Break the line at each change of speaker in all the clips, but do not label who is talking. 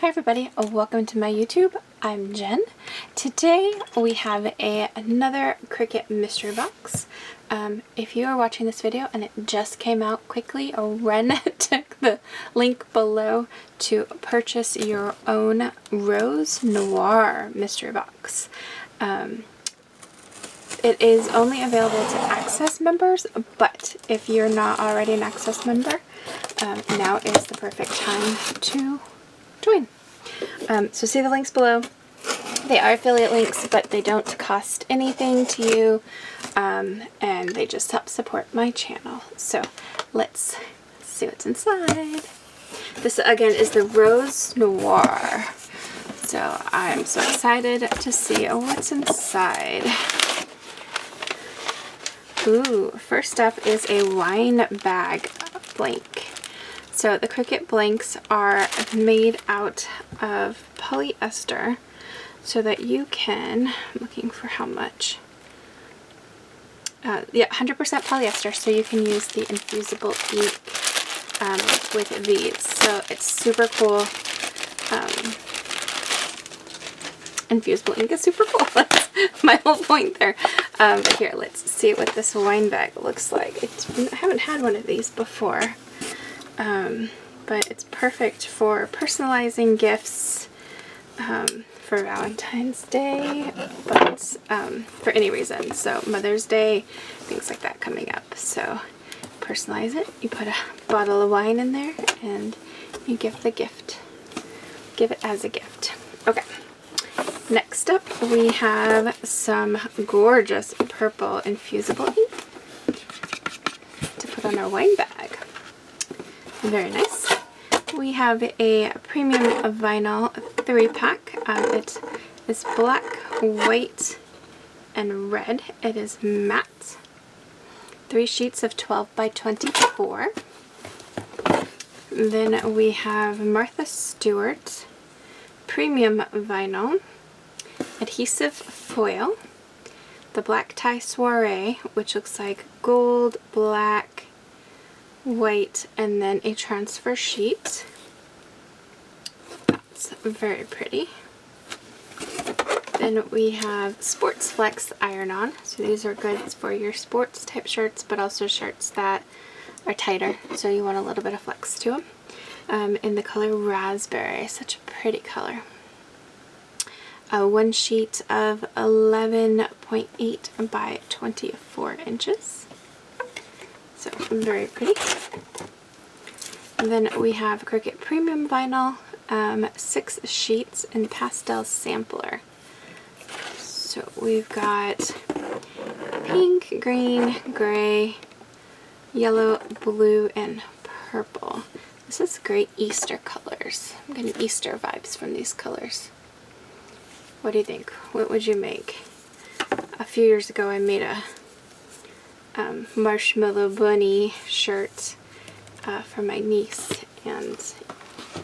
Hi everybody, welcome to my YouTube. I'm Jen. Today we have another Cricut mystery box. If you are watching this video and it just came out, quickly run to the link below to purchase your own Rose Noir mystery box. It is only available to Access members, but if you're not already an Access member, now is the perfect time to join. So see the links below. They are affiliate links, but they don't cost anything to you, and they just help support my channel. So let's see what's inside. This again is the Rose Noir. So I'm so excited to see what's inside. Ooh, first up is a wine bag blank. So the Cricut blanks are made out of polyester so that you can, I'm looking for how much, yeah, 100% polyester, so you can use the infusible ink with these. So it's super cool. Infusible ink is super cool. That's my whole point there. But here, let's see what this wine bag looks like. I haven't had one of these before. But it's perfect for personalizing gifts for Valentine's Day, but for any reason. So Mother's Day, things like that coming up. So personalize it. You put a bottle of wine in there and you give the gift. Give it as a gift. Okay. Next up, we have some gorgeous purple infusible ink to put on our wine bag. Very nice. We have a premium vinyl 3-pack. It is black, white, and red. It is matte. 3 sheets of 12 by 24. Then we have Martha Stewart premium vinyl, adhesive foil, the black tie soiree, which looks like gold, black, white, and then a transfer sheet. That's very pretty. Then we have Sports Flex iron-on. So these are good for your sports type shirts, but also shirts that are tighter, so you want a little bit of flex to them. In the color raspberry, such a pretty color. 1 sheet of 11.8 by 24 inches. So very pretty. And then we have Cricut Premium Vinyl, 6 sheets in Pastel Sampler. So we've got pink, green, gray, yellow, blue, and purple. This is great Easter colors. I'm getting Easter vibes from these colors. What do you think? What would you make? A few years ago I made a marshmallow bunny shirt for my niece, and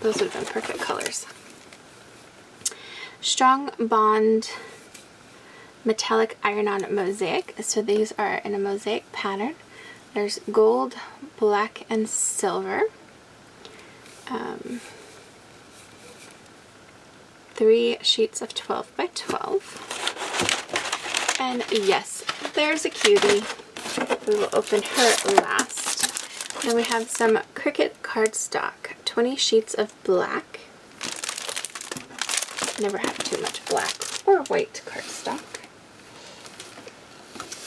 those would have been perfect colors. Strong Bond metallic iron-on mosaic. So these are in a mosaic pattern. There's gold, black, and silver. 3 sheets of 12 by 12. And yes, there's a Cutie. We will open her last. Then we have some Cricut cardstock, 20 sheets of black. Never have too much black or white cardstock.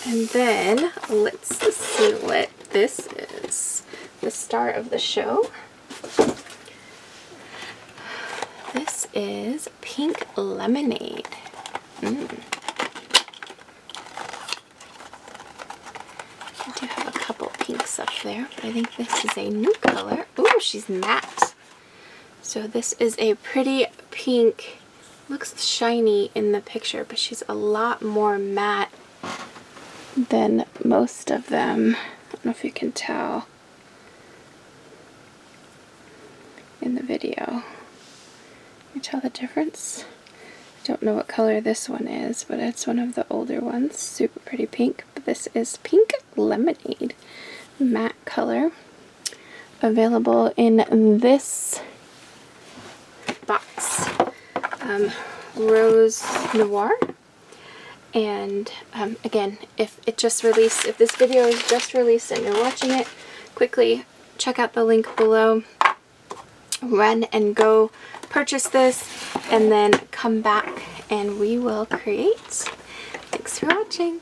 And then let's see what this is. The star of the show. This is Pink Lemonade. I do have a couple pinks up there, but I think this is a new color. Ooh, she's matte. So this is a pretty pink. Looks shiny in the picture, but she's a lot more matte than most of them. I don't know if you can tell in the video. Can you tell the difference? I don't know what color this one is, but it's one of the older ones. Super pretty pink, but this is Pink Lemonade matte color. Available in this box. Rose Noir. And again, if this video is just released and you're watching it, quickly check out the link below. Run and go purchase this and then come back and we will create. Thanks for watching.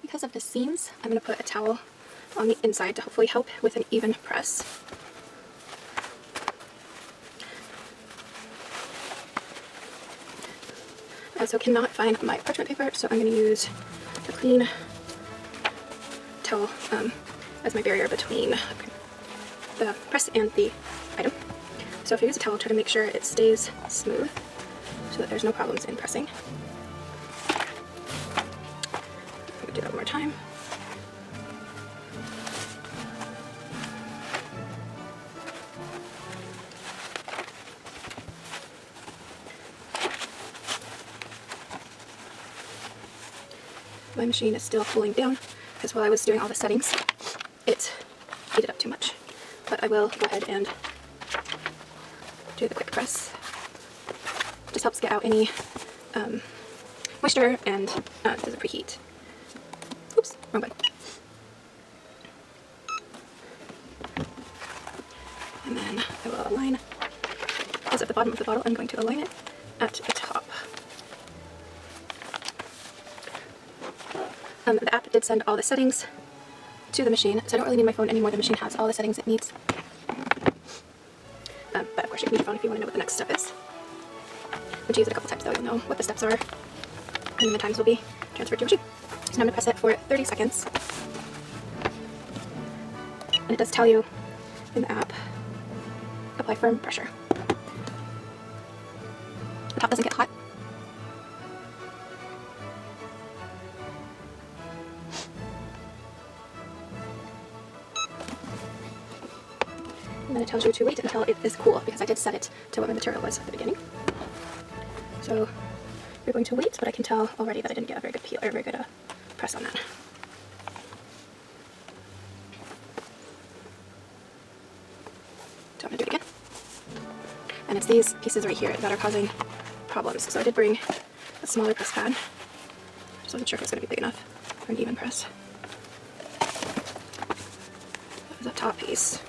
Because of the seams, I'm going to put a towel on the inside to hopefully help with an even press. I also cannot find my parchment paper, so I'm going to use a clean towel as my barrier between the press and the item. So if you use a towel, try to make sure it stays smooth so that there's no problems in pressing. I'm going to do that one more time. My machine is still cooling down because while I was doing all the settings, it heated up too much. But I will go ahead and do the quick press. Just helps get out any moisture and does a preheat. Oops, wrong button. And then I will align this at the bottom of the bottle. I'm going to align it at the top. The app did send all the settings to the machine, so I don't really need my phone anymore. The machine has all the settings it needs. But of course you can use your phone if you want to know what the next step is. Once you use it a couple times though, you'll know what the steps are, and then the times will be transferred to your machine. So now I'm going to press it for 30 seconds. And it does tell you in the app, apply firm pressure. The top doesn't get hot. And then it tells you to wait until it is cool, because I did set it to what my material was at the beginning. So you're going to wait, but I can tell already that I didn't get a very good peel or a very good press on that. So I'm going to do it again. And it's these pieces right here that are causing problems. So I did bring a smaller press pad. I just wasn't sure if it was going to be big enough for an even press. That was that top piece.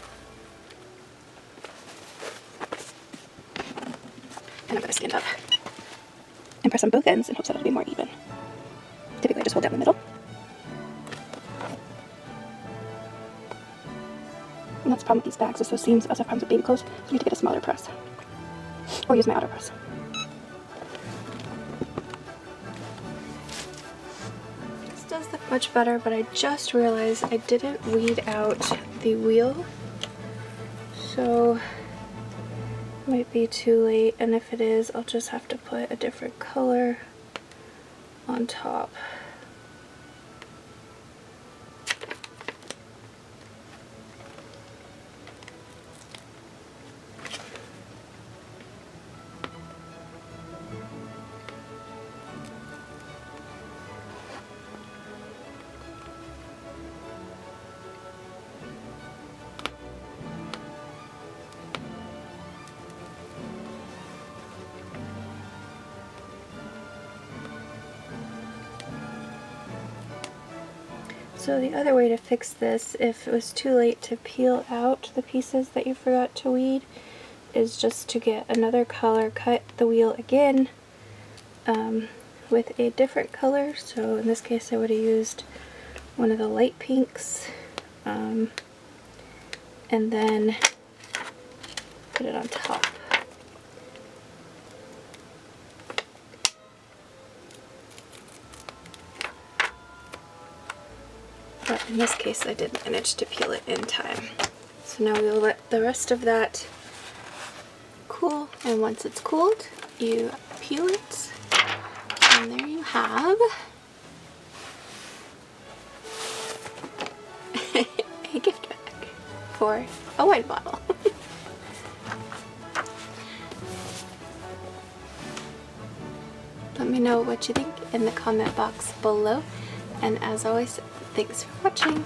And I'm going to stand up and press on both ends in hopes that it'll be more even. Typically I just hold down the middle. And that's the problem with these bags, is those seams also have problems with baby clothes, so you need to get a smaller press. Or use my auto press. This does look much better, but I just realized I didn't weed out the wheel. So might be too late, and if it is, I'll just have to put a different color on top. So the other way to fix this, if it was too late to peel out the pieces that you forgot to weed, is just to get another color, cut the wheel again with a different color. So in this case I would have used one of the light pinks, and then put it on top. But in this case I did manage to peel it in time. So now we'll let the rest of that cool, and once it's cooled, you peel it, and there you have a gift bag for a wine bottle. Let me know what you think in the comment box below, and as always, thanks for watching.